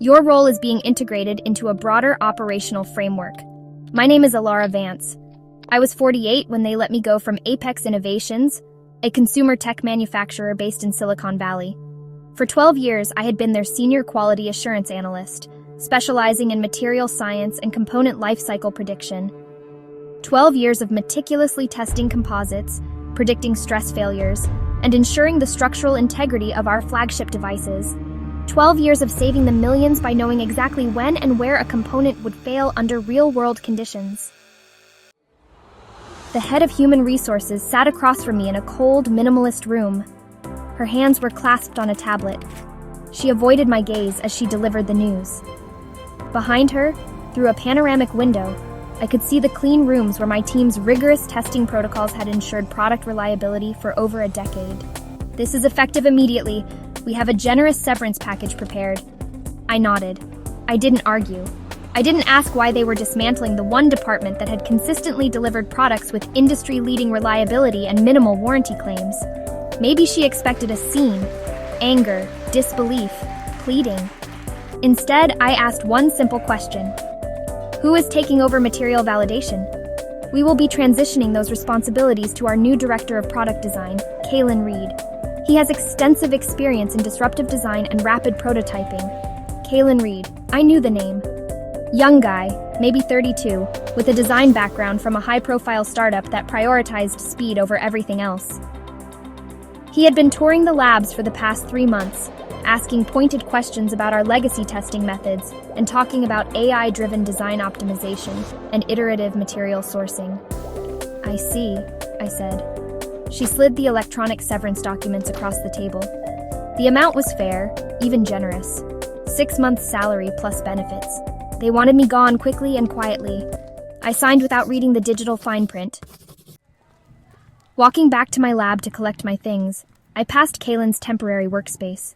Your role is being integrated into a broader operational framework. My name is Alara Vance. I was 48 when they let me go from Apex Innovations, a consumer tech manufacturer based in Silicon Valley. For 12 years, I had been their senior quality assurance analyst, specializing in material science and component lifecycle prediction. 12 years of meticulously testing composites, predicting stress failures, and ensuring the structural integrity of our flagship devices. 12 years of saving them millions by knowing exactly when and where a component would fail under real-world conditions. The head of human resources sat across from me in a cold, minimalist room. Her hands were clasped on a tablet. She avoided my gaze as she delivered the news. Behind her, through a panoramic window, I could see the clean rooms where my team's rigorous testing protocols had ensured product reliability for over a decade. This is effective immediately. We have a generous severance package prepared. I nodded. I didn't argue. I didn't ask why they were dismantling the one department that had consistently delivered products with industry-leading reliability and minimal warranty claims. Maybe she expected a scene, anger, disbelief, pleading. Instead, I asked one simple question. Who is taking over material validation? We will be transitioning those responsibilities to our new Director of Product Design, Kalen Reed. He has extensive experience in disruptive design and rapid prototyping. Kalen Reed, I knew the name. Young guy, maybe 32, with a design background from a high-profile startup that prioritized speed over everything else. He had been touring the labs for the past 3 months, asking pointed questions about our legacy testing methods and talking about AI-driven design optimization and iterative material sourcing. I see, I said. She slid the electronic severance documents across the table. The amount was fair, even generous. 6 months' salary plus benefits. They wanted me gone quickly and quietly. I signed without reading the digital fine print. Walking back to my lab to collect my things, I passed Kalen's temporary workspace.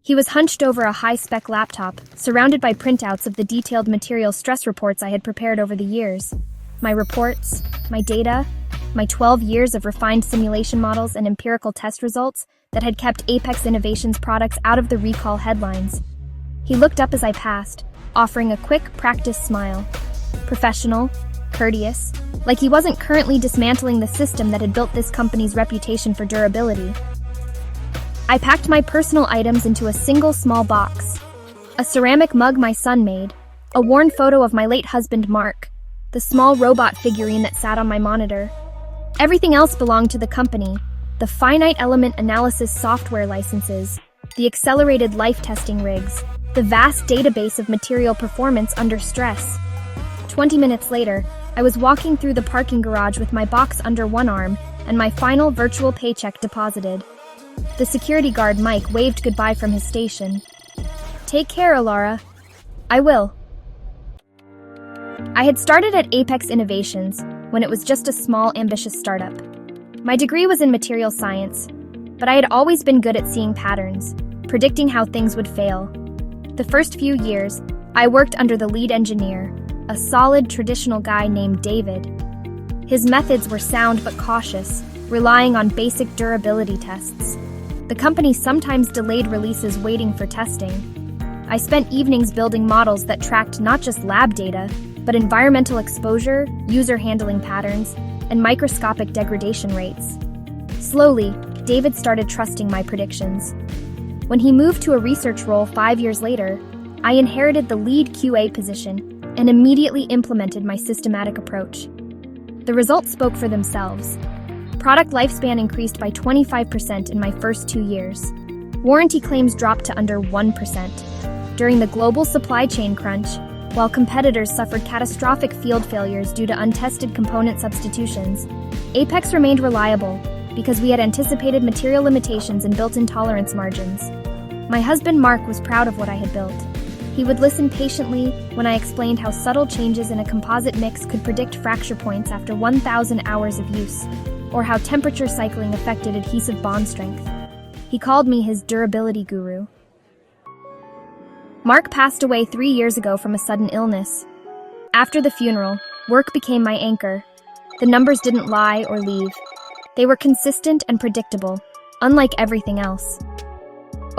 He was hunched over a high-spec laptop, surrounded by printouts of the detailed material stress reports I had prepared over the years. My reports, my data, my 12 years of refined simulation models and empirical test results that had kept Apex Innovations products out of the recall headlines. He looked up as I passed, offering a quick, practiced smile. Professional, courteous, like he wasn't currently dismantling the system that had built this company's reputation for durability. I packed my personal items into a single small box. A ceramic mug my son made, a worn photo of my late husband Mark, the small robot figurine that sat on my monitor. Everything else belonged to the company, the finite element analysis software licenses, the accelerated life testing rigs, the vast database of material performance under stress. 20 minutes later, I was walking through the parking garage with my box under one arm and my final virtual paycheck deposited. The security guard Mike waved goodbye from his station. Take care, Alara. I will. I had started at Apex Innovations when it was just a small, ambitious startup. My degree was in material science, but I had always been good at seeing patterns, predicting how things would fail. The first few years, I worked under the lead engineer, a solid, traditional guy named David. His methods were sound but cautious, relying on basic durability tests. The company sometimes delayed releases waiting for testing. I spent evenings building models that tracked not just lab data, but environmental exposure, user handling patterns, and microscopic degradation rates. Slowly, David started trusting my predictions. When he moved to a research role 5 years later, I inherited the lead QA position and immediately implemented my systematic approach. The results spoke for themselves. Product lifespan increased by 25% in my first 2 years. Warranty claims dropped to under 1%. During the global supply chain crunch, while competitors suffered catastrophic field failures due to untested component substitutions, Apex remained reliable because we had anticipated material limitations and built-in tolerance margins. My husband Mark was proud of what I had built. He would listen patiently when I explained how subtle changes in a composite mix could predict fracture points after 1,000 hours of use, or how temperature cycling affected adhesive bond strength. He called me his durability guru. Mark passed away 3 years ago from a sudden illness. After the funeral, work became my anchor. The numbers didn't lie or leave. They were consistent and predictable, unlike everything else.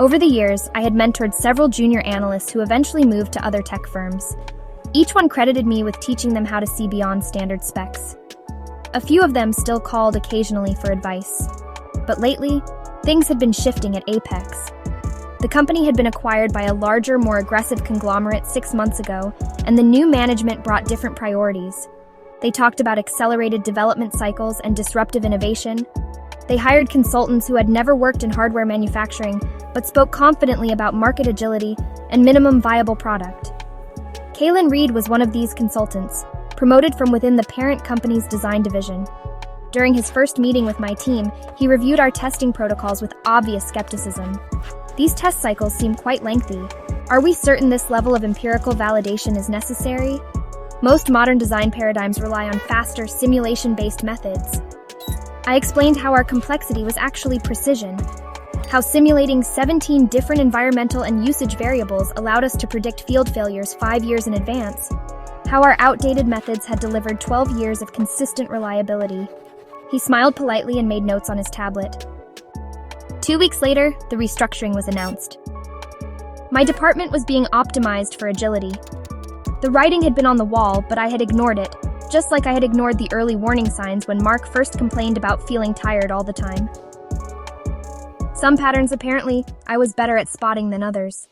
Over the years, I had mentored several junior analysts who eventually moved to other tech firms. Each one credited me with teaching them how to see beyond standard specs. A few of them still called occasionally for advice. But lately, things had been shifting at Apex. The company had been acquired by a larger, more aggressive conglomerate 6 months ago, and the new management brought different priorities. They talked about accelerated development cycles and disruptive innovation. They hired consultants who had never worked in hardware manufacturing, but spoke confidently about market agility and minimum viable product. Kalen Reed was one of these consultants, promoted from within the parent company's design division. During his first meeting with my team, he reviewed our testing protocols with obvious skepticism. These test cycles seem quite lengthy. Are we certain this level of empirical validation is necessary? Most modern design paradigms rely on faster, simulation-based methods. I explained how our complexity was actually precision, how simulating 17 different environmental and usage variables allowed us to predict field failures 5 years in advance, how our outdated methods had delivered 12 years of consistent reliability. He smiled politely and made notes on his tablet. 2 weeks later, the restructuring was announced. My department was being optimized for agility. The writing had been on the wall, but I had ignored it, just like I had ignored the early warning signs when Mark first complained about feeling tired all the time. Some patterns, apparently, I was better at spotting than others.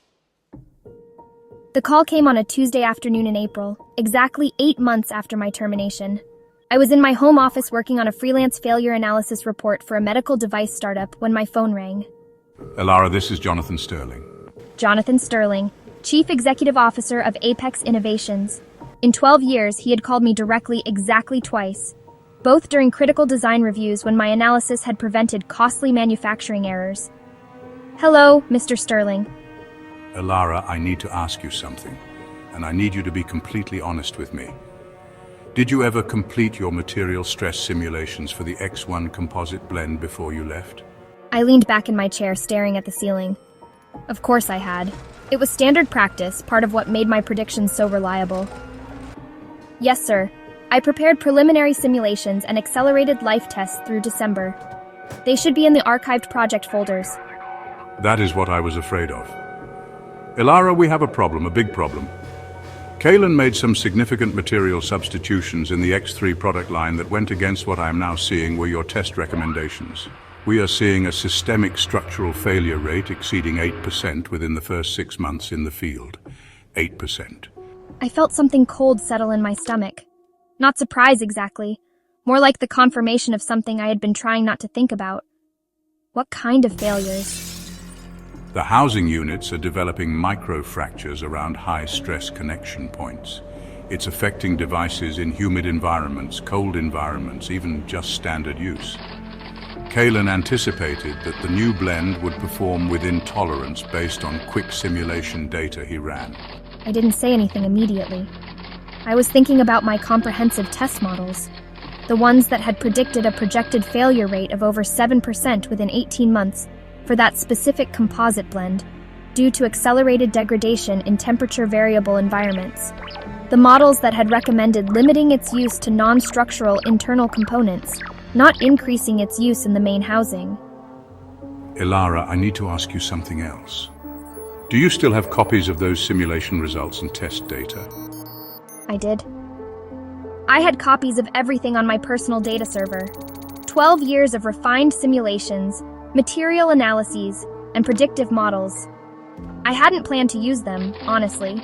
The call came on a Tuesday afternoon in April, exactly 8 months after my termination. I was in my home office working on a freelance failure analysis report for a medical device startup when my phone rang. Elara, this is Jonathan Sterling. Jonathan Sterling, Chief Executive Officer of Apex Innovations. In 12 years, he had called me directly exactly twice, both during critical design reviews when my analysis had prevented costly manufacturing errors. Hello, Mr. Sterling. Elara, I need to ask you something, and I need you to be completely honest with me. Did you ever complete your material stress simulations for the X1 composite blend before you left? I leaned back in my chair, staring at the ceiling. Of course I had. It was standard practice, part of what made my predictions so reliable. Yes, sir. I prepared preliminary simulations and accelerated life tests through December. They should be in the archived project folders. That is what I was afraid of. Elara, we have a problem, a big problem. Kalen made some significant material substitutions in the X3 product line that went against what I am now seeing were your test recommendations. We are seeing a systemic structural failure rate exceeding 8% within the first 6 months in the field. 8%. I felt something cold settle in my stomach. Not surprise exactly, more like the confirmation of something I had been trying not to think about. What kind of failures? The housing units are developing microfractures around high-stress connection points. It's affecting devices in humid environments, cold environments, even just standard use. Kalen anticipated that the new blend would perform within tolerance based on quick simulation data he ran. I didn't say anything immediately. I was thinking about my comprehensive test models, the ones that had predicted a projected failure rate of over 7% within 18 months for that specific composite blend, due to accelerated degradation in temperature-variable environments. The models that had recommended limiting its use to non-structural internal components, not increasing its use in the main housing. Elara, I need to ask you something else. Do you still have copies of those simulation results and test data? I did. I had copies of everything on my personal data server. 12 years of refined simulations, material analyses, and predictive models. I hadn't planned to use them, honestly.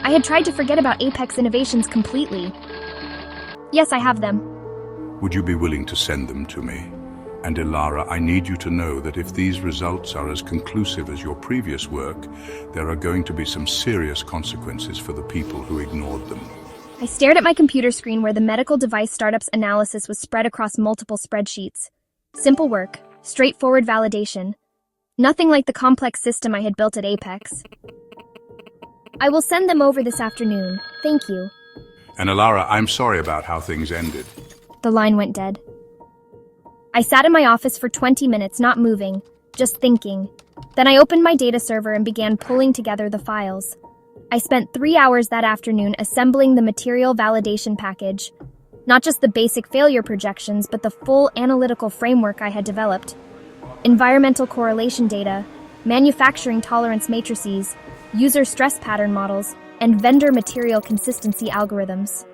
I had tried to forget about Apex Innovations completely. Yes, I have them. Would you be willing to send them to me? And Elara, I need you to know that if these results are as conclusive as your previous work, there are going to be some serious consequences for the people who ignored them. I stared at my computer screen where the medical device startup's analysis was spread across multiple spreadsheets. Simple work, straightforward validation. Nothing like the complex system I had built at Apex. I will send them over this afternoon. Thank you. And Elara, I'm sorry about how things ended. The line went dead. I sat in my office for 20 minutes, not moving, just thinking. Then I opened my data server and began pulling together the files. I spent 3 hours that afternoon assembling the material validation package. Not just the basic failure projections, but the full analytical framework I had developed. environmental correlation data, manufacturing tolerance matrices, user stress pattern models, and vendor material consistency algorithms.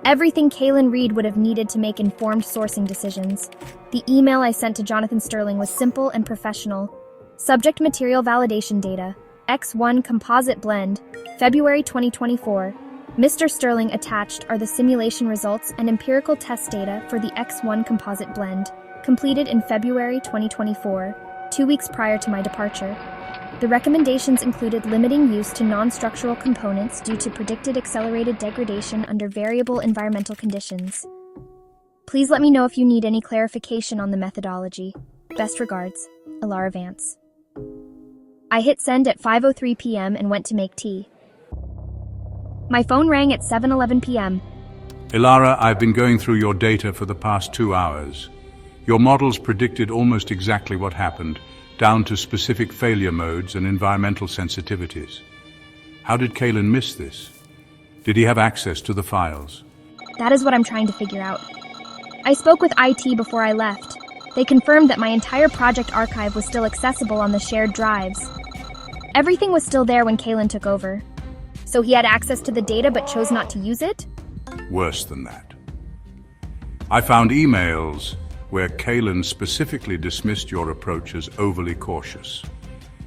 Everything Kaylin Reed would have needed to make informed sourcing decisions. The email I sent to Jonathan Sterling was simple and professional. Subject material validation data, X1 composite blend, February 2024. Mr. Sterling, attached are the simulation results and empirical test data for the X1 composite blend, completed in February 2024, 2 weeks prior to my departure. The recommendations included limiting use to non-structural components due to predicted accelerated degradation under variable environmental conditions. Please let me know if you need any clarification on the methodology. Best regards, Ilara Vance. I hit send at 5:03 p.m. and went to make tea. My phone rang at 7:11 p.m. Ilara, I've been going through your data for the past 2 hours. Your models predicted almost exactly what happened, down to specific failure modes and environmental sensitivities. How did Kaylin miss this? Did he have access to the files? That is what I'm trying to figure out. I spoke with IT before I left. They confirmed that my entire project archive was still accessible on the shared drives. Everything was still there when Kaylin took over. So he had access to the data but chose not to use it? Worse than that. I found emails where Kaylin specifically dismissed your approach as overly cautious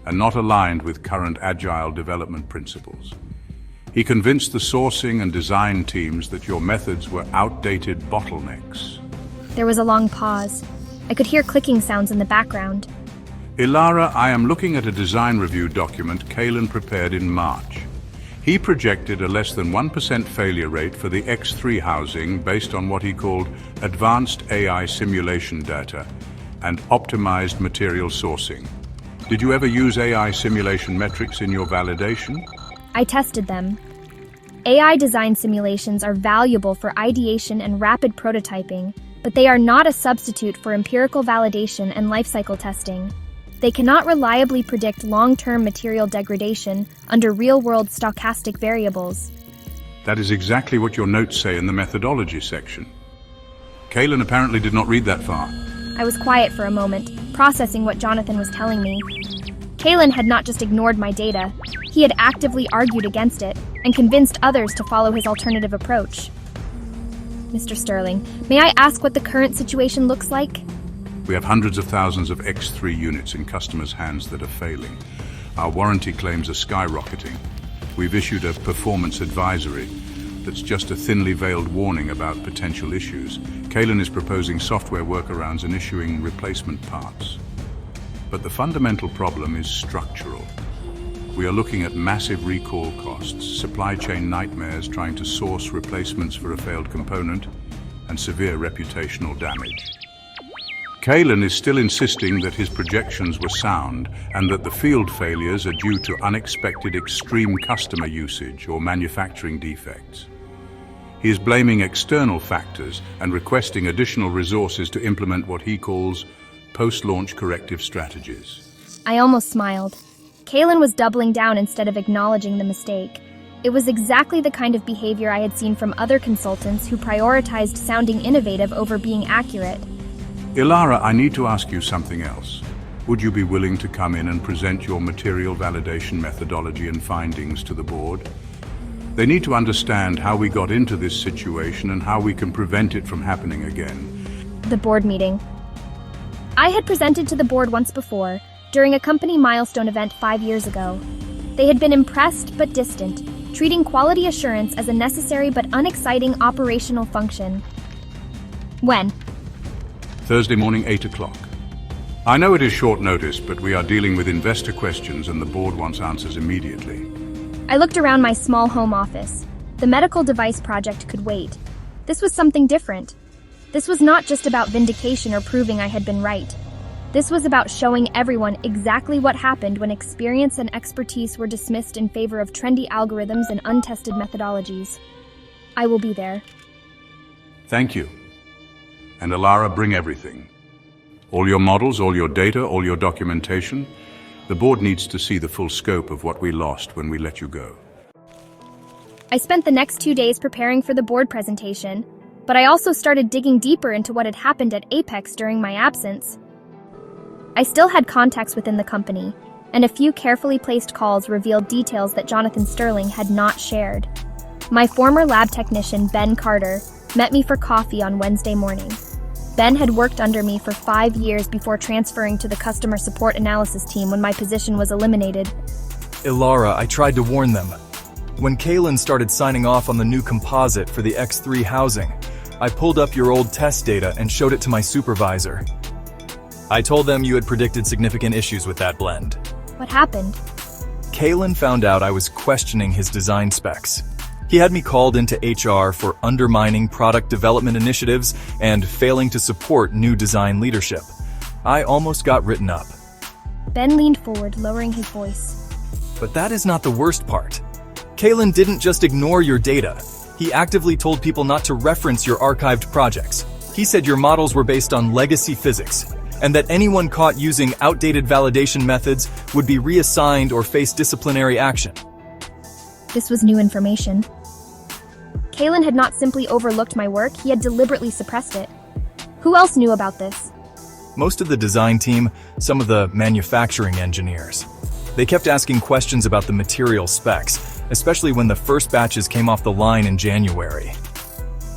and not aligned with current agile development principles. He convinced the sourcing and design teams that your methods were outdated bottlenecks. There was a long pause. I could hear clicking sounds in the background. Ilara, I am looking at a design review document Kaylin prepared in March. He projected a less than 1% failure rate for the X3 housing based on what he called advanced AI simulation data and optimized material sourcing. Did you ever use AI simulation metrics in your validation? I tested them. AI design simulations are valuable for ideation and rapid prototyping, but they are not a substitute for empirical validation and lifecycle testing. They cannot reliably predict long-term material degradation under real-world stochastic variables. That is exactly what your notes say in the methodology section. Kaylin apparently did not read that far. I was quiet for a moment, processing what Jonathan was telling me. Kaylin had not just ignored my data, he had actively argued against it and convinced others to follow his alternative approach. Mr. Sterling, may I ask what the current situation looks like? We have hundreds of thousands of X3 units in customers' hands that are failing. Our warranty claims are skyrocketing. We've issued a performance advisory that's just a thinly veiled warning about potential issues. Kaylin is proposing software workarounds and issuing replacement parts. But the fundamental problem is structural. We are looking at massive recall costs, supply chain nightmares trying to source replacements for a failed component, and severe reputational damage. Kaylin is still insisting that his projections were sound and that the field failures are due to unexpected extreme customer usage or manufacturing defects. He is blaming external factors and requesting additional resources to implement what he calls post-launch corrective strategies. I almost smiled. Kaylin was doubling down instead of acknowledging the mistake. It was exactly the kind of behavior I had seen from other consultants who prioritized sounding innovative over being accurate. Ilara, I need to ask you something else. Would you be willing to come in and present your material validation methodology and findings to the board? They need to understand how we got into this situation and how we can prevent it from happening again. The board meeting. I had presented to the board once before, during a company milestone event 5 years ago. They had been impressed but distant, treating quality assurance as a necessary but unexciting operational function. When? Thursday morning, 8 o'clock. I know it is short notice, but we are dealing with investor questions and the board wants answers immediately. I looked around my small home office. The medical device project could wait. This was something different. This was not just about vindication or proving I had been right. This was about showing everyone exactly what happened when experience and expertise were dismissed in favor of trendy algorithms and untested methodologies. I will be there. Thank you. And Ilara, bring everything. All your models, all your data, all your documentation. The board needs to see the full scope of what we lost when we let you go. I spent the next 2 days preparing for the board presentation, but I also started digging deeper into what had happened at Apex during my absence. I still had contacts within the company, and a few carefully placed calls revealed details that Jonathan Sterling had not shared. My former lab technician, Ben Carter, met me for coffee on Wednesday morning. Ben had worked under me for 5 years before transferring to the customer support analysis team when my position was eliminated. Ilara, I tried to warn them. When Kaylin started signing off on the new composite for the X3 housing, I pulled up your old test data and showed it to my supervisor. I told them you had predicted significant issues with that blend. What happened? Kaylin found out I was questioning his design specs. He had me called into HR for undermining product development initiatives and failing to support new design leadership. I almost got written up. Ben leaned forward, lowering his voice. But that is not the worst part. Kaylin didn't just ignore your data. He actively told people not to reference your archived projects. He said your models were based on legacy physics, and that anyone caught using outdated validation methods would be reassigned or face disciplinary action. This was new information. Kaylin had not simply overlooked my work, he had deliberately suppressed it. Who else knew about this? Most of the design team, some of the manufacturing engineers. They kept asking questions about the material specs, especially when the first batches came off the line in January.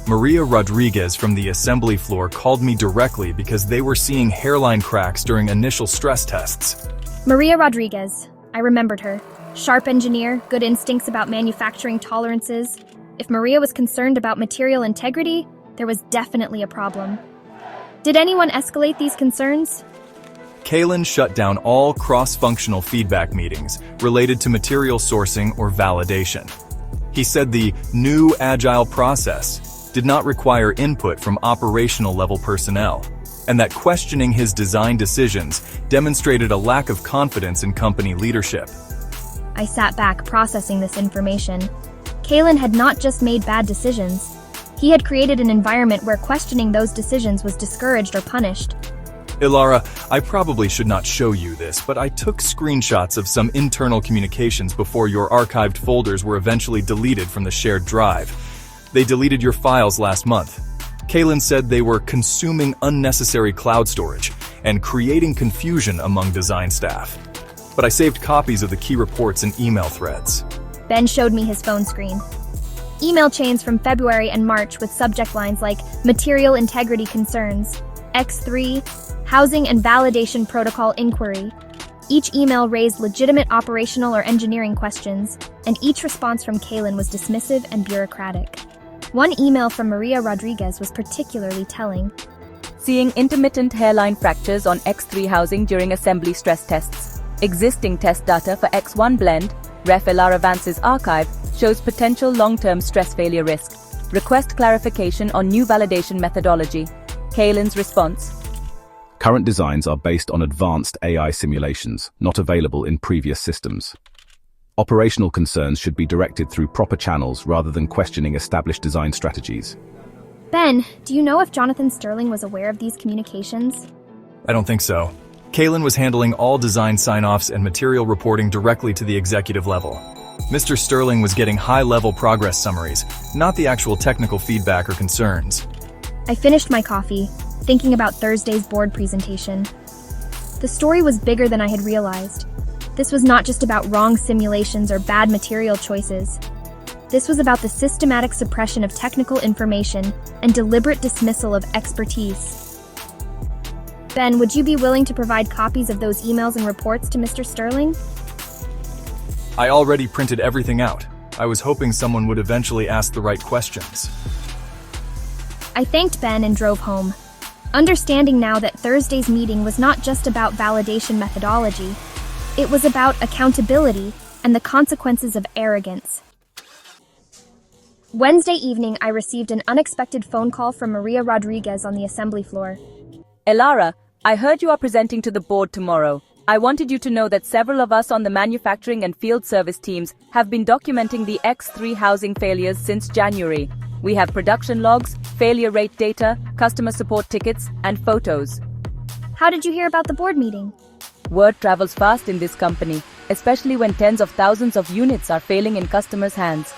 Maria Rodriguez from the assembly floor called me directly because they were seeing hairline cracks during initial stress tests. Maria Rodriguez. I remembered her. Sharp engineer, good instincts about manufacturing tolerances. If Maria was concerned about material integrity, there was definitely a problem. Did anyone escalate these concerns? Kaylin shut down all cross-functional feedback meetings related to material sourcing or validation. He said the new agile process did not require input from operational-level personnel, and that questioning his design decisions demonstrated a lack of confidence in company leadership. I sat back, processing this information. Kaylin had not just made bad decisions. He had created an environment where questioning those decisions was discouraged or punished. Ilara, I probably should not show you this, but I took screenshots of some internal communications before your archived folders were eventually deleted from the shared drive. They deleted your files last month. Kaylin said they were consuming unnecessary cloud storage and creating confusion among design staff. But I saved copies of the key reports and email threads. Ben showed me his phone screen. Email chains from February and March with subject lines like Material Integrity Concerns, X3, Housing and Validation Protocol Inquiry. Each email raised legitimate operational or engineering questions, and each response from Kaylin was dismissive and bureaucratic. One email from Maria Rodriguez was particularly telling. Seeing intermittent hairline fractures on X3 housing during assembly stress tests. Existing test data for X1 blend, Ref Ilara Vance's archive, shows potential long-term stress failure risk. Request clarification on new validation methodology. Kaylin's response. Current designs are based on advanced AI simulations, not available in previous systems. Operational concerns should be directed through proper channels rather than questioning established design strategies. Ben, do you know if Jonathan Sterling was aware of these communications? I don't think so. Kaylin was handling all design sign-offs and material reporting directly to the executive level. Mr. Sterling was getting high-level progress summaries, not the actual technical feedback or concerns. I finished my coffee, thinking about Thursday's board presentation. The story was bigger than I had realized. This was not just about wrong simulations or bad material choices. This was about the systematic suppression of technical information and deliberate dismissal of expertise. Ben, would you be willing to provide copies of those emails and reports to Mr. Sterling? I already printed everything out. I was hoping someone would eventually ask the right questions. I thanked Ben and drove home, understanding now that Thursday's meeting was not just about validation methodology. It was about accountability and the consequences of arrogance. Wednesday evening, I received an unexpected phone call from Maria Rodriguez on the assembly floor. Ilara, I heard you are presenting to the board tomorrow. I wanted you to know that several of us on the manufacturing and field service teams have been documenting the X3 housing failures since January. We have production logs, failure rate data, customer support tickets, and photos. How did you hear about the board meeting? Word travels fast in this company, especially when tens of thousands of units are failing in customers' hands.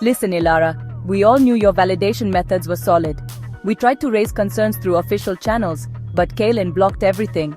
Listen, Ilara, we all knew your validation methods were solid. We tried to raise concerns through official channels, but Kaylin blocked everything.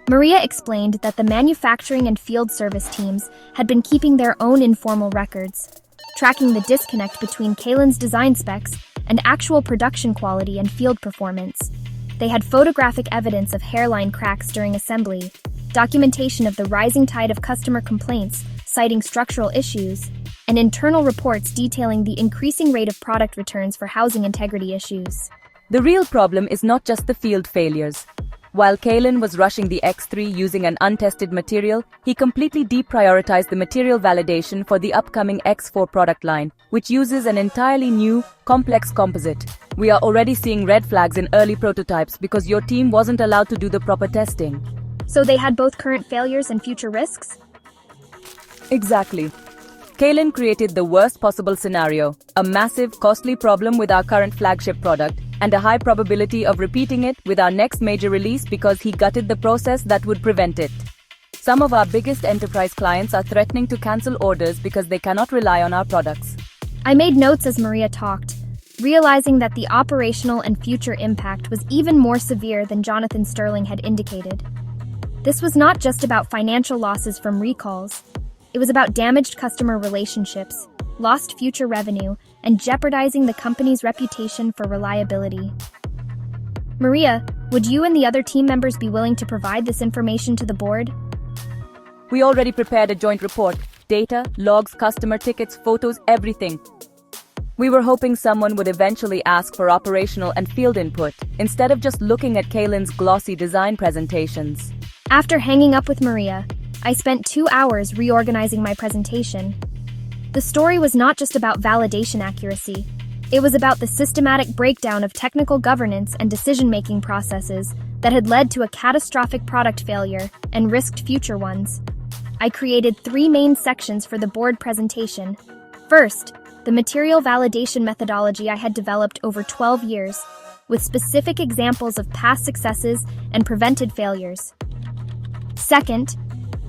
Maria explained that the manufacturing and field service teams had been keeping their own informal records, tracking the disconnect between Kaylin's design specs and actual production quality and field performance. They had photographic evidence of hairline cracks during assembly, documentation of the rising tide of customer complaints citing structural issues, and internal reports detailing the increasing rate of product returns for housing integrity issues. The real problem is not just the field failures. While Kaylin was rushing the X3 using an untested material, he completely deprioritized the material validation for the upcoming X4 product line, which uses an entirely new, complex composite. We are already seeing red flags in early prototypes because your team wasn't allowed to do the proper testing. So they had both current failures and future risks? Exactly. Kaylin created the worst possible scenario, a massive, costly problem with our current flagship product, and a high probability of repeating it with our next major release because he gutted the process that would prevent it. Some of our biggest enterprise clients are threatening to cancel orders because they cannot rely on our products. I made notes as Maria talked, realizing that the operational and future impact was even more severe than Jonathan Sterling had indicated. This was not just about financial losses from recalls. It was about damaged customer relationships, lost future revenue, and jeopardizing the company's reputation for reliability. Maria, would you and the other team members be willing to provide this information to the board? We already prepared a joint report. Data, logs, customer tickets, photos, everything. We were hoping someone would eventually ask for operational and field input, instead of just looking at Kaylin's glossy design presentations. After hanging up with Maria, I spent 2 hours reorganizing my presentation. The story was not just about validation accuracy. It was about the systematic breakdown of technical governance and decision-making processes that had led to a catastrophic product failure and risked future ones. I created 3 main sections for the board presentation. First, the material validation methodology I had developed over 12 years, with specific examples of past successes and prevented failures. Second,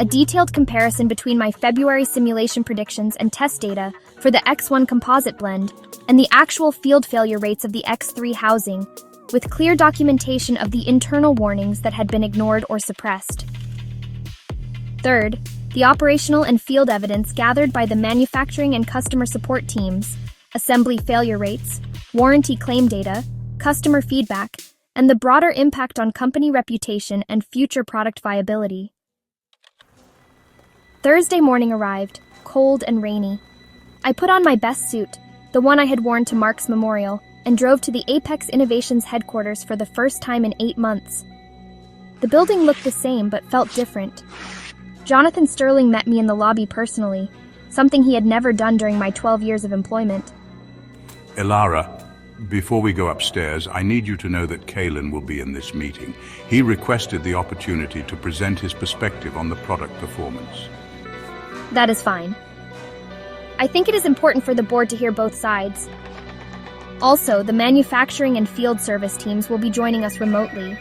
a detailed comparison between my February simulation predictions and test data for the X1 composite blend and the actual field failure rates of the X3 housing, with clear documentation of the internal warnings that had been ignored or suppressed. Third, the operational and field evidence gathered by the manufacturing and customer support teams, assembly failure rates, warranty claim data, customer feedback, and the broader impact on company reputation and future product viability. Thursday morning arrived, cold and rainy. I put on my best suit, the one I had worn to Mark's memorial, and drove to the Apex Innovations headquarters for the first time in 8 months. The building looked the same but felt different. Jonathan Sterling met me in the lobby personally, something he had never done during my 12 years of employment. Ilara, before we go upstairs, I need you to know that Kaylin will be in this meeting. He requested the opportunity to present his perspective on the product performance. That is fine. I think it is important for the board to hear both sides. Also, the manufacturing and field service teams will be joining us remotely.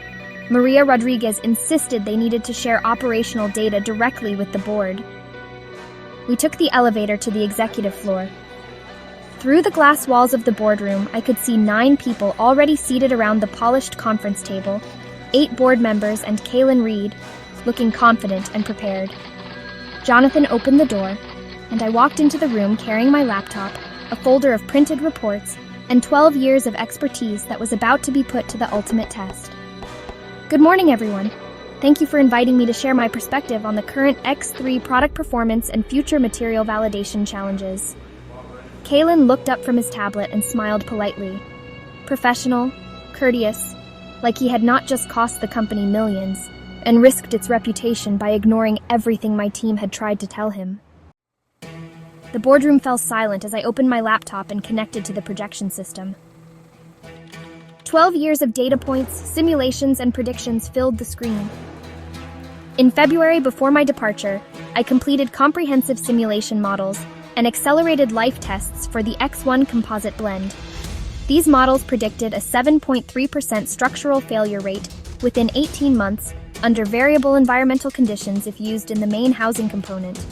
Maria Rodriguez insisted they needed to share operational data directly with the board. We took the elevator to the executive floor. Through the glass walls of the boardroom, I could see 9 people already seated around the polished conference table, 8 board members and Kaylin Reed, looking confident and prepared. Jonathan opened the door, and I walked into the room carrying my laptop, a folder of printed reports, and 12 years of expertise that was about to be put to the ultimate test. Good morning, everyone. Thank you for inviting me to share my perspective on the current X3 product performance and future material validation challenges. Kaylin looked up from his tablet and smiled politely. Professional, courteous, like he had not just cost the company millions, and risked its reputation by ignoring everything my team had tried to tell him. The boardroom fell silent as I opened my laptop and connected to the projection system. 12 years of data points, simulations, and predictions filled the screen. In February, before my departure, I completed comprehensive simulation models and accelerated life tests for the X1 composite blend. These models predicted a 7.3% structural failure rate within 18 months under variable environmental conditions if used in the main housing component.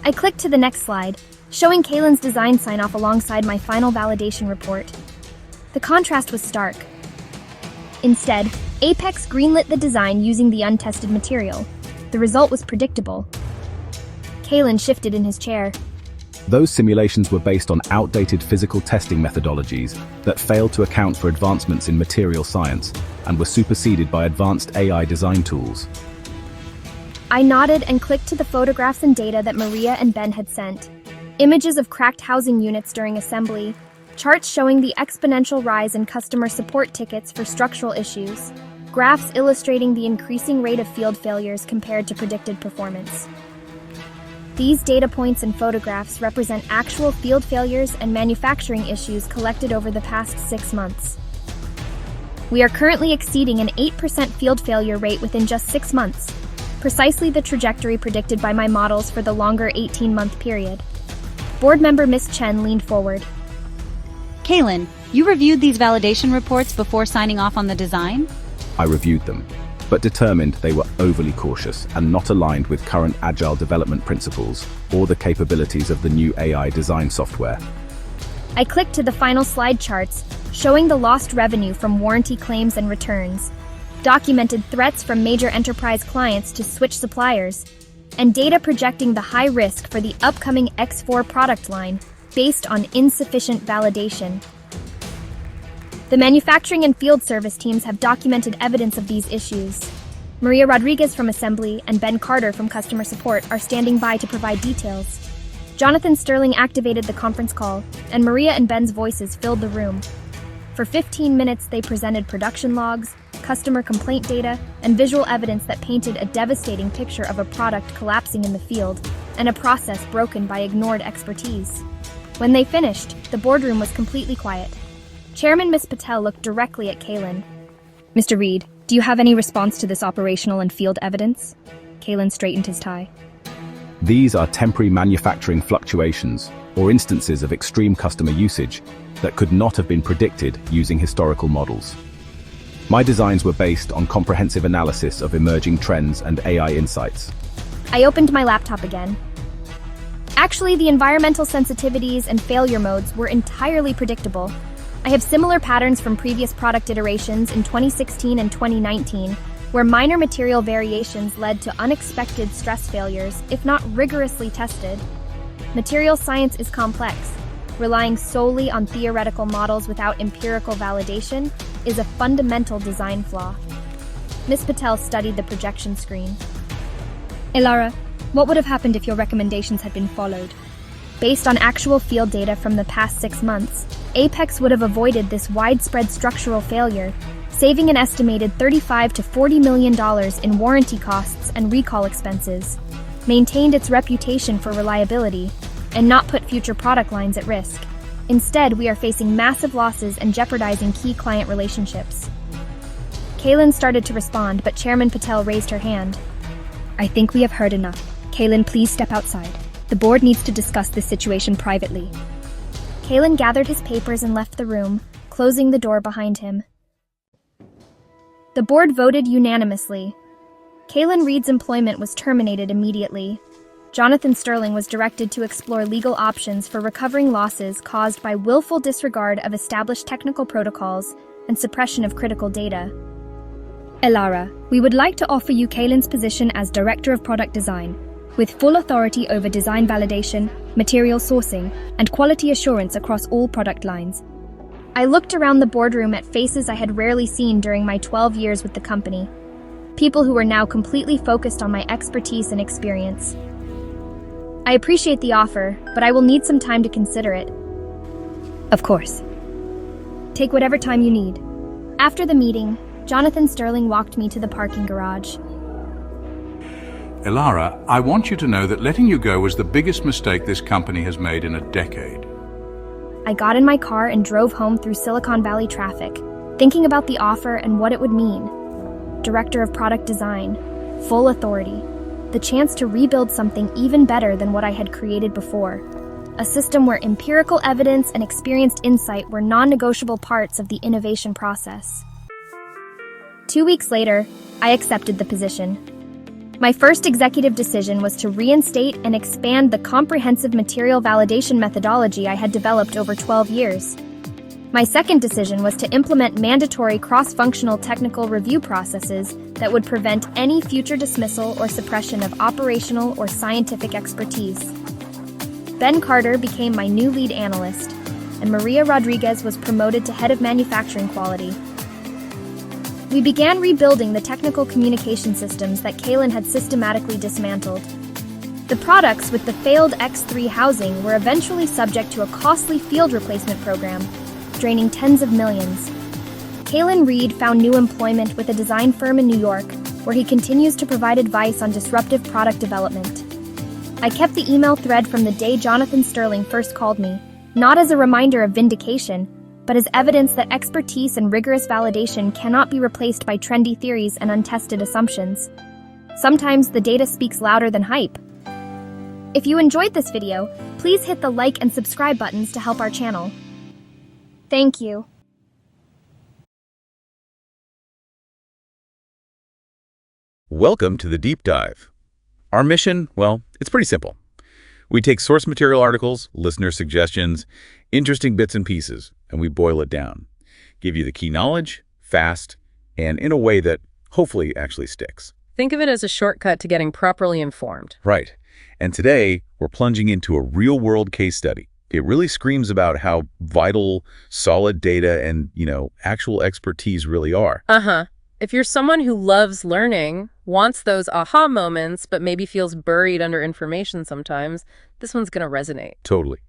I clicked to the next slide, showing Kaylin's design sign-off alongside my final validation report. The contrast was stark. Instead, Apex greenlit the design using the untested material. The result was predictable. Kalen shifted in his chair. Those simulations were based on outdated physical testing methodologies that failed to account for advancements in material science and were superseded by advanced AI design tools. I nodded and clicked to the photographs and data that Maria and Ben had sent. Images of cracked housing units during assembly, charts showing the exponential rise in customer support tickets for structural issues, graphs illustrating the increasing rate of field failures compared to predicted performance. These data points and photographs represent actual field failures and manufacturing issues collected over the past 6 months. We are currently exceeding an 8% field failure rate within just 6 months, precisely the trajectory predicted by my models for the longer 18-month period. Board member Miss Chen leaned forward. Kalen, you reviewed these validation reports before signing off on the design? I reviewed them, but determined they were overly cautious and not aligned with current agile development principles or the capabilities of the new AI design software. I clicked to the final slide charts, showing the lost revenue from warranty claims and returns, documented threats from major enterprise clients to switch suppliers, and data projecting the high risk for the upcoming X4 product line based on insufficient validation. The manufacturing and field service teams have documented evidence of these issues. Maria Rodriguez from Assembly and Ben Carter from Customer Support are standing by to provide details. Jonathan Sterling activated the conference call, and Maria and Ben's voices filled the room. For 15 minutes, they presented production logs, customer complaint data, and visual evidence that painted a devastating picture of a product collapsing in the field and a process broken by ignored expertise. When they finished, the boardroom was completely quiet. Chairman Ms. Patel looked directly at Kalen. Mr. Reed, do you have any response to this operational and field evidence? Kalen straightened his tie. These are temporary manufacturing fluctuations or instances of extreme customer usage that could not have been predicted using historical models. My designs were based on comprehensive analysis of emerging trends and AI insights. I opened my laptop again. Actually, the environmental sensitivities and failure modes were entirely predictable. I have similar patterns from previous product iterations in 2016 and 2019, where minor material variations led to unexpected stress failures, if not rigorously tested. Material science is complex. Relying solely on theoretical models without empirical validation is a fundamental design flaw. Ms. Patel studied the projection screen. Elara, what would have happened if your recommendations had been followed? Based on actual field data from the past 6 months, Apex would have avoided this widespread structural failure, saving an estimated $35 to $40 million in warranty costs and recall expenses, maintained its reputation for reliability, and not put future product lines at risk. Instead, we are facing massive losses and jeopardizing key client relationships. Kalen started to respond, but Chairman Patel raised her hand. I think we have heard enough. Kalen, please step outside. The board needs to discuss this situation privately. Kalen gathered his papers and left the room, closing the door behind him. The board voted unanimously. Kalen Reed's employment was terminated immediately. Jonathan Sterling was directed to explore legal options for recovering losses caused by willful disregard of established technical protocols and suppression of critical data. Elara, we would like to offer you Kalen's position as Director of Product Design, with full authority over design validation, material sourcing, and quality assurance across all product lines. I looked around the boardroom at faces I had rarely seen during my 12 years with the company. People who were now completely focused on my expertise and experience. I appreciate the offer, but I will need some time to consider it. Of course. Take whatever time you need. After the meeting, Jonathan Sterling walked me to the parking garage. Elara, I want you to know that letting you go was the biggest mistake this company has made in a decade. I got in my car and drove home through Silicon Valley traffic, thinking about the offer and what it would mean. Director of Product Design, full authority, the chance to rebuild something even better than what I had created before. A system where empirical evidence and experienced insight were non-negotiable parts of the innovation process. 2 weeks later, I accepted the position. My first executive decision was to reinstate and expand the comprehensive material validation methodology I had developed over 12 years. My second decision was to implement mandatory cross-functional technical review processes that would prevent any future dismissal or suppression of operational or scientific expertise. Ben Carter became my new lead analyst, and Maria Rodriguez was promoted to head of manufacturing quality. We began rebuilding the technical communication systems that Kaylin had systematically dismantled. The products with the failed X3 housing were eventually subject to a costly field replacement program, draining tens of millions. Kaylin Reed found new employment with a design firm in New York, where he continues to provide advice on disruptive product development. I kept the email thread from the day Jonathan Sterling first called me, not as a reminder of vindication, but as evidence that expertise and rigorous validation cannot be replaced by trendy theories and untested assumptions. Sometimes the data speaks louder than hype. If you enjoyed this video, please hit the like and subscribe buttons to help our channel. Thank you. Welcome to the Deep Dive. Our mission, well, it's pretty simple. We take source material articles, listener suggestions, interesting bits and pieces, and we boil it down. Give you the key knowledge, fast, and in a way that hopefully actually sticks. Think of it as a shortcut to getting properly informed. Right. And today, we're plunging into a real-world case study. It really screams about how vital, solid data and, actual expertise really are. If you're someone who loves learning, wants those aha moments, but maybe feels buried under information sometimes, this one's going to resonate. Totally.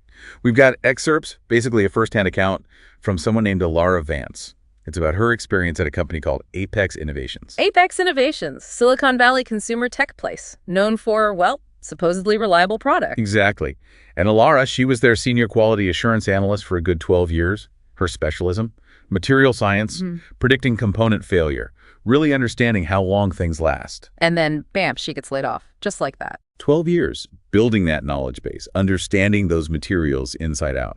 We've got excerpts, basically a first-hand account from someone named Alara Vance. It's about her experience at a company called Apex Innovations. Apex Innovations, Silicon Valley consumer tech place, known for, well, supposedly reliable product. Exactly. And Alara, she was their senior quality assurance analyst for a good 12 years. Her specialism, material science, predicting component failure, really understanding how long things last. And then, bam, she gets laid off, just like that. 12 years building that knowledge base, understanding those materials inside out.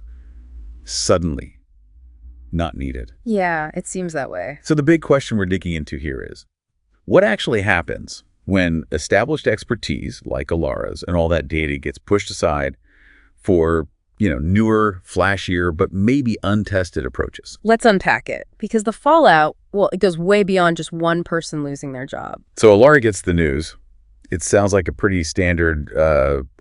Suddenly, not needed. Yeah, it seems that way. So the big question we're digging into here is, what actually happens when established expertise, like Alara's, and all that data gets pushed aside for, newer, flashier, but maybe untested approaches? Let's unpack it, because the fallout, well, it goes way beyond just one person losing their job. So Alara gets the news. It sounds like a pretty standard,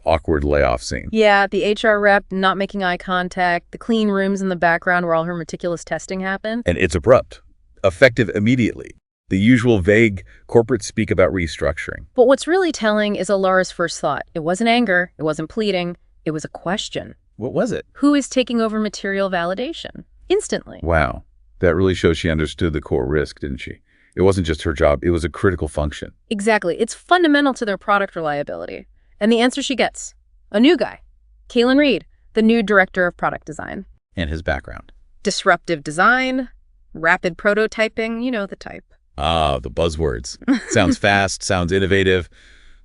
awkward layoff scene. Yeah, the HR rep not making eye contact, the clean rooms in the background where all her meticulous testing happened. And it's abrupt, effective immediately. The usual vague corporate speak about restructuring. But what's really telling is Alara's first thought. It wasn't anger, it wasn't pleading, it was a question. What was it? Who is taking over material validation? Instantly. Wow. That really shows she understood the core risk, didn't she? It wasn't just her job, it was a critical function. Exactly. It's fundamental to their product reliability. And the answer she gets, a new guy, Kaylin Reed, the new director of product design. And his background. Disruptive design, rapid prototyping, the type. Ah, the buzzwords. Sounds fast, sounds innovative,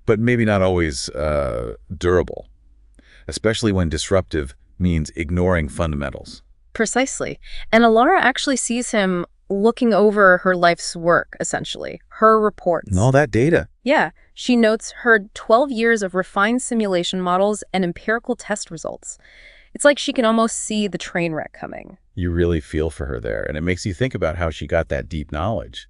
but maybe not always durable. Especially when disruptive means ignoring fundamentals. Precisely. And Alara actually sees him looking over her life's work, essentially, her reports. And all that data. Yeah. She notes her 12 years of refined simulation models and empirical test results. It's like she can almost see the train wreck coming. You really feel for her there, and it makes you think about how she got that deep knowledge.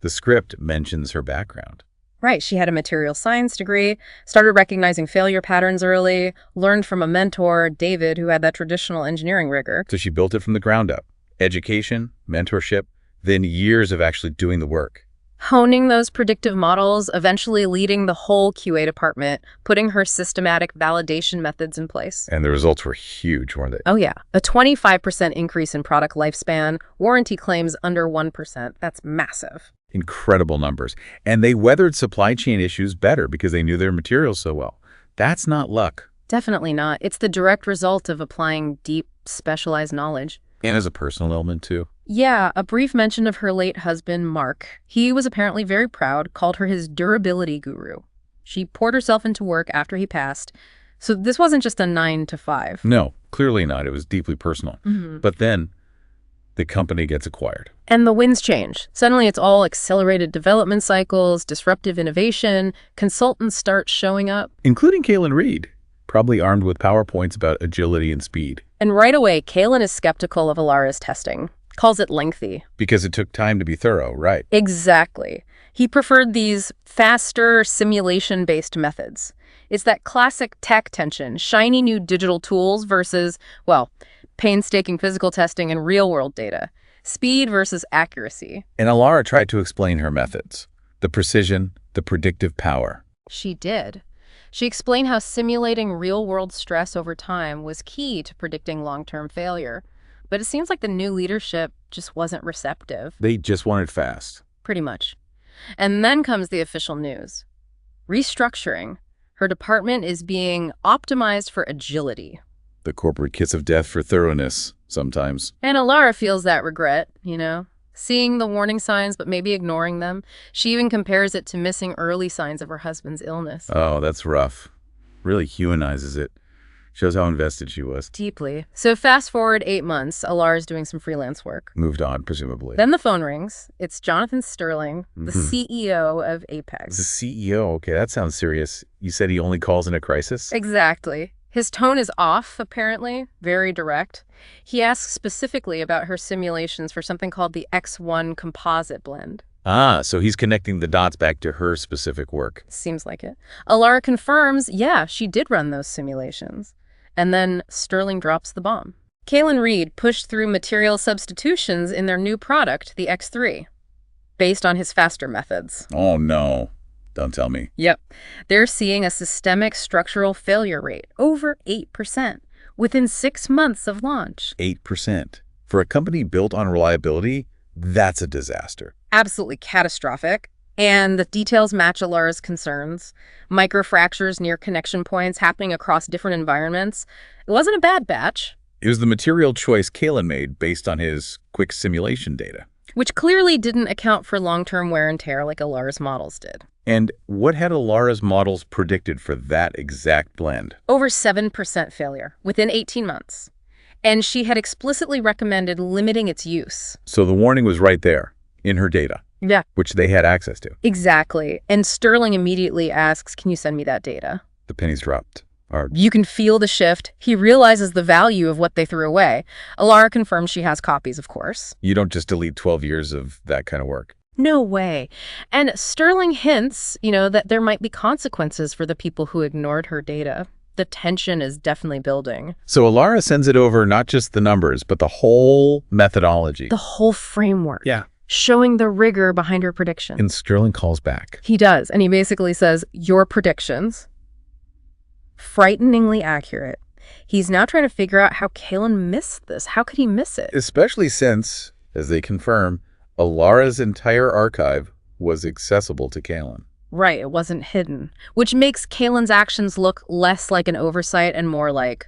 The script mentions her background. Right. She had a material science degree, started recognizing failure patterns early, learned from a mentor, David, who had that traditional engineering rigor. So she built it from the ground up. Education, mentorship, then years of actually doing the work. Honing those predictive models, eventually leading the whole QA department, putting her systematic validation methods in place. And the results were huge, weren't they? Oh, yeah. A 25% increase in product lifespan, warranty claims under 1%. That's massive. Incredible numbers. And they weathered supply chain issues better because they knew their materials so well. That's not luck. Definitely not. It's the direct result of applying deep, specialized knowledge. And as a personal element, too. Yeah, a brief mention of her late husband, Mark. He was apparently very proud, called her his durability guru. She poured herself into work after he passed. So this wasn't just a 9 to 5. No, clearly not. It was deeply personal. But then the company gets acquired. And the winds change. Suddenly it's all accelerated development cycles, disruptive innovation, consultants start showing up. Including Kaylin Reed, probably armed with PowerPoints about agility and speed. And right away, Kaylin is skeptical of Alara's testing, calls it lengthy. Because it took time to be thorough, right? Exactly. He preferred these faster simulation-based methods. It's that classic tech tension, shiny new digital tools versus, well, painstaking physical testing and real-world data. Speed versus accuracy. And Alara tried to explain her methods. The precision, the predictive power. She did. She explained how simulating real-world stress over time was key to predicting long-term failure. But it seems like the new leadership just wasn't receptive. They just wanted fast. Pretty much. And then comes the official news. Restructuring. Her department is being optimized for agility. The corporate kiss of death for thoroughness, sometimes. And Alara feels that regret, seeing the warning signs but maybe ignoring them. She even compares it to missing early signs of her husband's illness. Oh, that's rough. Really humanizes it. Shows how invested she was. Deeply. So fast forward 8 months, Alara's doing some freelance work. Moved on, presumably. Then the phone rings. It's Jonathan Sterling, the CEO of Apex. The CEO? Okay, that sounds serious. You said he only calls in a crisis? Exactly. His tone is off, apparently, very direct. He asks specifically about her simulations for something called the X1 composite blend. Ah, so he's connecting the dots back to her specific work. Seems like it. Alara confirms, yeah, she did run those simulations. And then Sterling drops the bomb. Kaylin Reed pushed through material substitutions in their new product, the X3, based on his faster methods. Oh, no. Don't tell me. Yep. They're seeing a systemic structural failure rate, over 8%, within 6 months of launch. 8%. For a company built on reliability, that's a disaster. Absolutely catastrophic. And the details match Alara's concerns. Microfractures near connection points happening across different environments. It wasn't a bad batch. It was the material choice Kaylin made based on his quick simulation data. Which clearly didn't account for long-term wear and tear like Alara's models did. And what had Alara's models predicted for that exact blend? Over 7% failure within 18 months. And she had explicitly recommended limiting its use. So the warning was right there, in her data. Yeah. Which they had access to. Exactly. And Sterling immediately asks, can you send me that data? The pennies dropped. You can feel the shift. He realizes the value of what they threw away. Alara confirms she has copies, of course. You don't just delete 12 years of that kind of work. No way. And Sterling hints, that there might be consequences for the people who ignored her data. The tension is definitely building. So Alara sends it over not just the numbers, but the whole methodology. The whole framework. Yeah. Showing the rigor behind her predictions. And Sterling calls back. He does. And he basically says, your predictions, frighteningly accurate. He's now trying to figure out how Kaylin missed this. How could he miss it? Especially since, as they confirm, Alara's entire archive was accessible to Kaylin. Right, it wasn't hidden. Which makes Kaylin's actions look less like an oversight and more like,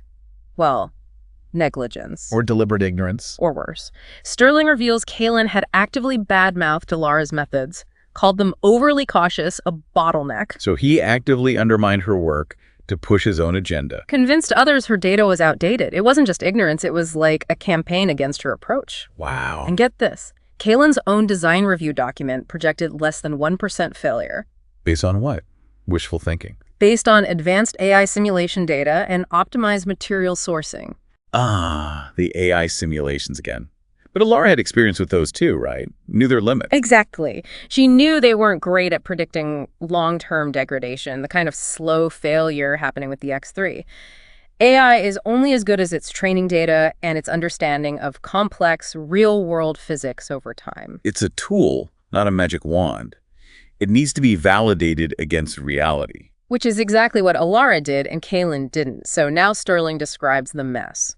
negligence. Or deliberate ignorance. Or worse. Sterling reveals Kaylin had actively badmouthed Alara's methods, called them overly cautious, a bottleneck. So he actively undermined her work to push his own agenda. Convinced others her data was outdated. It wasn't just ignorance, it was like a campaign against her approach. Wow. And get this, Kaylin's own design review document projected less than 1% failure. Based on what? Wishful thinking. Based on advanced AI simulation data and optimized material sourcing. Ah, the AI simulations again. But Alara had experience with those too, right? Knew their limits. Exactly. She knew they weren't great at predicting long-term degradation, the kind of slow failure happening with the X3. AI is only as good as its training data and its understanding of complex, real-world physics over time. It's a tool, not a magic wand. It needs to be validated against reality. Which is exactly what Alara did and Kaylin didn't. So now Sterling describes the mess.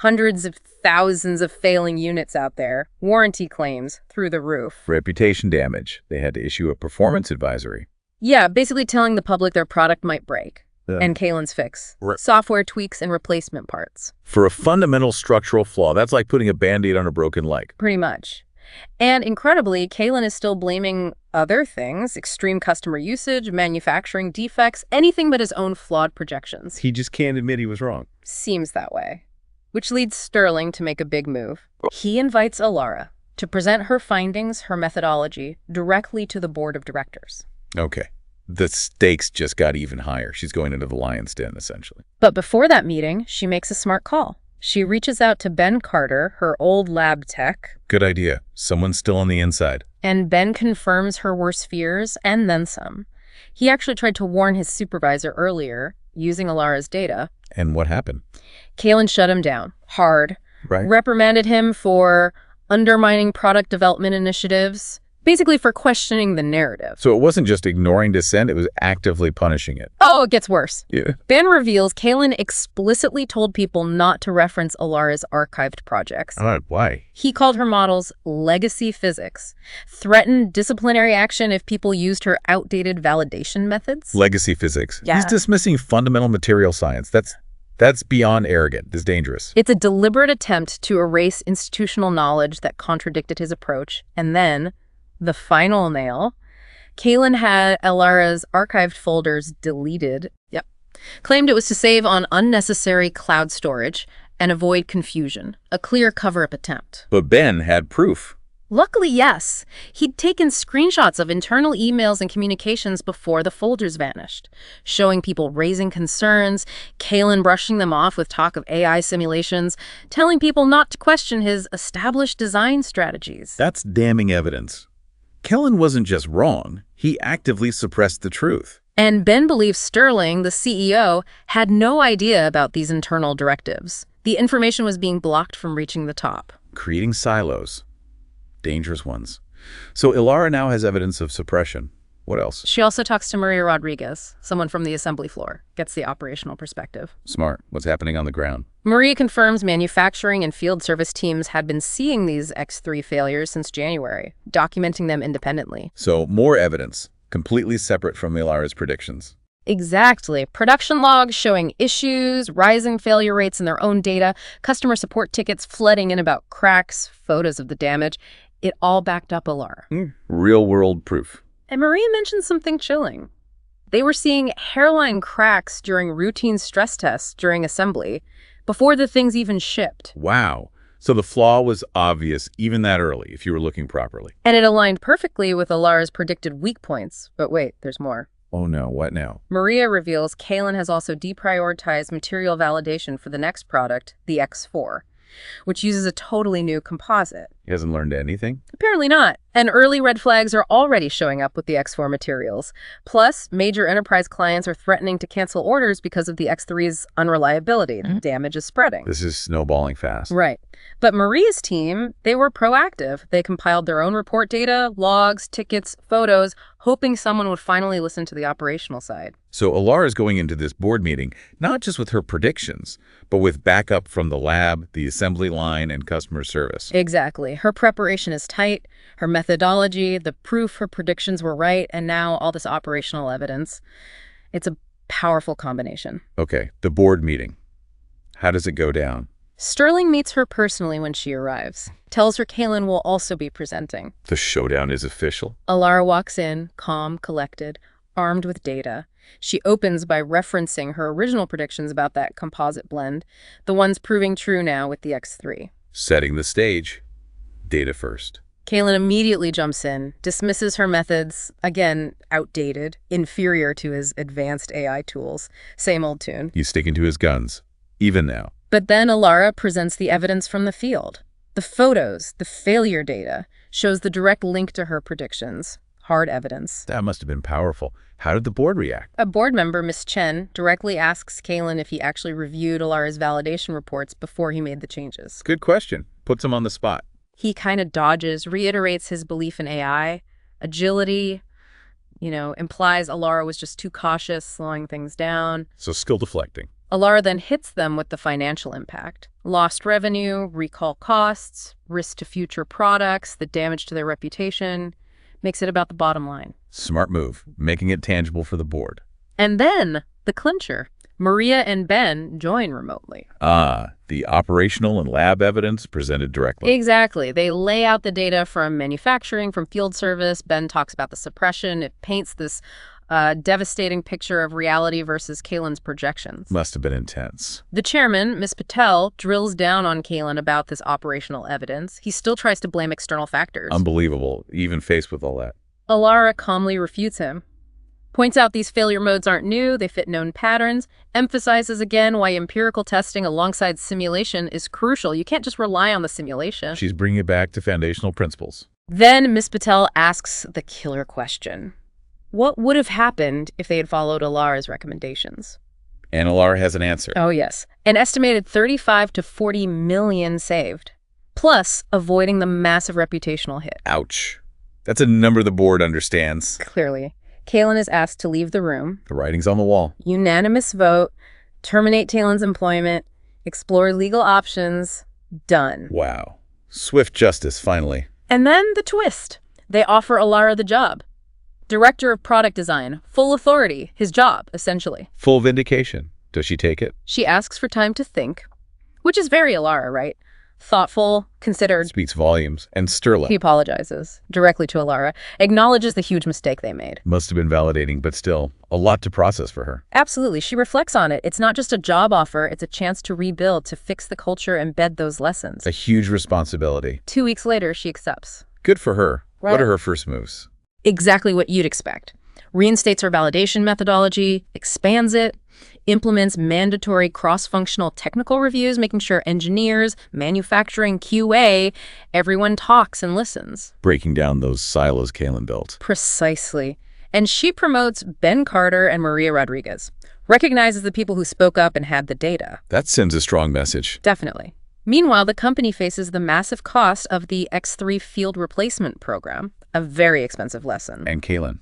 Hundreds of thousands of failing units out there, warranty claims through the roof. Reputation damage. They had to issue a performance advisory. Yeah, basically telling the public their product might break. And Kaylin's fix. Software tweaks and replacement parts. For a fundamental structural flaw, that's like putting a Band-Aid on a broken leg. Pretty much. And incredibly, Kaylin is still blaming other things, extreme customer usage, manufacturing defects, anything but his own flawed projections. He just can't admit he was wrong. Seems that way. Which leads Sterling to make a big move. He invites Alara to present her findings, her methodology, directly to the board of directors. Okay. The stakes just got even higher. She's going into the lion's den, essentially. But before that meeting, she makes a smart call. She reaches out to Ben Carter, her old lab tech. Good idea. Someone's still on the inside. And Ben confirms her worst fears and then some. He actually tried to warn his supervisor earlier, using Alara's data. And what happened? Kalen shut him down, hard. Right. Reprimanded him for undermining product development initiatives, basically for questioning the narrative. So it wasn't just ignoring dissent, it was actively punishing it. Oh, it gets worse. Yeah. Ben reveals Kalen explicitly told people not to reference Alara's archived projects. Why? He called her models legacy physics, threatened disciplinary action if people used her outdated validation methods. Legacy physics. Yeah. He's dismissing fundamental material science. That's beyond arrogant. It's dangerous. It's a deliberate attempt to erase institutional knowledge that contradicted his approach. And then, the final nail, Kalen had Alara's archived folders deleted. Claimed it was to save on unnecessary cloud storage and avoid confusion. A clear cover-up attempt. But Ben had proof. Luckily, yes. He'd taken screenshots of internal emails and communications before the folders vanished, showing people raising concerns, Kalen brushing them off with talk of AI simulations, telling people not to question his established design strategies. That's damning evidence. Kellen wasn't just wrong. He actively suppressed the truth. And Ben believes Sterling, the CEO, had no idea about these internal directives. The information was being blocked from reaching the top. Creating silos. Dangerous ones. So Alara now has evidence of suppression. What else? She also talks to Maria Rodriguez, someone from the assembly floor, gets the operational perspective. Smart. What's happening on the ground? Maria confirms manufacturing and field service teams had been seeing these X3 failures since January, documenting them independently. So more evidence, completely separate from Alara's predictions. Exactly. Production logs showing issues, rising failure rates in their own data, customer support tickets flooding in about cracks, photos of the damage. It all backed up Alara. Real-world proof. And Maria mentioned something chilling. They were seeing hairline cracks during routine stress tests during assembly, before the things even shipped. Wow. So the flaw was obvious even that early, if you were looking properly. And it aligned perfectly with Alara's predicted weak points. But wait, there's more. Oh no, what now? Maria reveals Kalen has also deprioritized material validation for the next product, the X4, which uses a totally new composite. He hasn't learned anything? Apparently not. And early red flags are already showing up with the X4 materials. Plus, major enterprise clients are threatening to cancel orders because of the X3's unreliability. The damage is spreading. This is snowballing fast. Right. But Maria's team, they were proactive. They compiled their own report data, logs, tickets, photos, hoping someone would finally listen to the operational side. So Alara's going into this board meeting, not just with her predictions, but with backup from the lab, the assembly line, and customer service. Exactly. Her preparation is tight, her methodology, the proof her predictions were right, and now all this operational evidence. It's a powerful combination. Okay, the board meeting. How does it go down? Sterling meets her personally when she arrives, tells her Kalen will also be presenting. The showdown is official. Alara walks in, calm, collected, armed with data. She opens by referencing her original predictions about that composite blend, the ones proving true now with the X3. Setting the stage. Data first. Kalen immediately jumps in, dismisses her methods, again, outdated, inferior to his advanced AI tools. Same old tune. He's sticking to his guns, even now. But then Alara presents the evidence from the field. The photos, the failure data, shows the direct link to her predictions. Hard evidence. That must have been powerful. How did the board react? A board member, Miss Chen, directly asks Kalen if he actually reviewed Alara's validation reports before he made the changes. Good question. Puts him on the spot. He kind of dodges, reiterates his belief in AI, agility, implies Alara was just too cautious, slowing things down. So skill deflecting. Alara then hits them with the financial impact. Lost revenue, recall costs, risk to future products, the damage to their reputation. Makes it about the bottom line. Smart move, making it tangible for the board. And then, the clincher. Maria and Ben join remotely. The operational and lab evidence presented directly. Exactly. They lay out the data from manufacturing, from field service. Ben talks about the suppression. It paints this devastating picture of reality versus Kalen's projections. Must have been intense. The chairman, Ms. Patel, drills down on Kalen about this operational evidence. He still tries to blame external factors. Unbelievable, even faced with all that. Alara calmly refutes him. Points out these failure modes aren't new, they fit known patterns, emphasizes again why empirical testing alongside simulation is crucial. You can't just rely on the simulation. She's bringing it back to foundational principles. Then Miss Patel asks the killer question. What would have happened if they had followed Alara's recommendations? And Alara has an answer. Oh, yes. An estimated 35 to 40 million saved, plus avoiding the massive reputational hit. Ouch. That's a number the board understands. Clearly. Kaylin is asked to leave the room. The writing's on the wall. Unanimous vote. Terminate Taylon's employment. Explore legal options. Done. Wow. Swift justice, finally. And then the twist. They offer Alara the job. Director of Product Design. Full authority. His job, essentially. Full vindication. Does she take it? She asks for time to think, which is very Alara, right? Thoughtful, considered. Speaks volumes. And Sterla. He apologizes directly to Alara, acknowledges the huge mistake they made. Must have been validating, but still, a lot to process for her. Absolutely. She reflects on it. It's not just a job offer. It's a chance to rebuild, to fix the culture, embed those lessons. A huge responsibility. 2 weeks later, she accepts. Good for her. Right. What are her first moves? Exactly what you'd expect. Reinstates her validation methodology, expands it, implements mandatory cross-functional technical reviews, making sure engineers, manufacturing, QA, everyone talks and listens. Breaking down those silos Kaylin built. Precisely. And she promotes Ben Carter and Maria Rodriguez, recognizes the people who spoke up and had the data. That sends a strong message. Definitely. Meanwhile, the company faces the massive cost of the X3 field replacement program, a very expensive lesson. And Kaylin,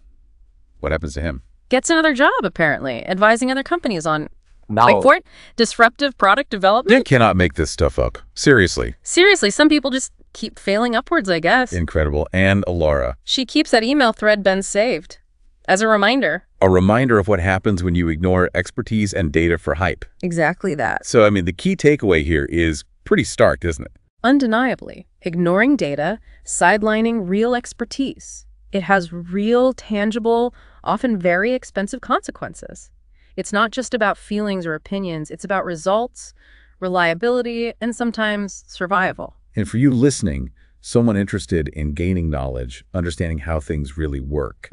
what happens to him? Gets another job, apparently, advising other companies on, Now, wait for it, disruptive product development. You cannot make this stuff up. Seriously. Seriously, some people just keep failing upwards, I guess. Incredible. And Alara. She keeps that email thread Ben saved. As a reminder. A reminder of what happens when you ignore expertise and data for hype. Exactly that. So, I mean, the key takeaway here is pretty stark, isn't it? Undeniably. Ignoring data, sidelining real expertise. It has real, tangible, often very expensive consequences. It's not just about feelings or opinions. It's about results, reliability, and sometimes survival. And for you listening, someone interested in gaining knowledge, understanding how things really work.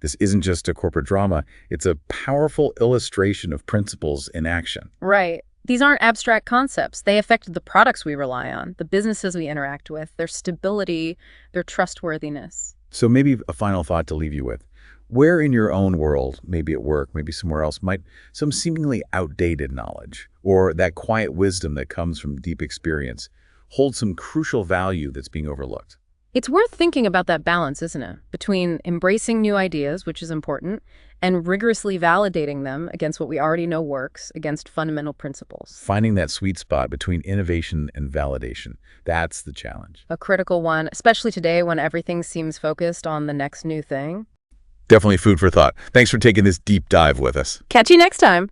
This isn't just a corporate drama. It's a powerful illustration of principles in action. Right. These aren't abstract concepts. They affect the products we rely on, the businesses we interact with, their stability, their trustworthiness. So maybe a final thought to leave you with. Where in your own world, maybe at work, maybe somewhere else, might some seemingly outdated knowledge or that quiet wisdom that comes from deep experience hold some crucial value that's being overlooked? It's worth thinking about that balance, isn't it? Between embracing new ideas, which is important, and rigorously validating them against what we already know works, against fundamental principles. Finding that sweet spot between innovation and validation, that's the challenge. A critical one, especially today when everything seems focused on the next new thing. Definitely food for thought. Thanks for taking this deep dive with us. Catch you next time.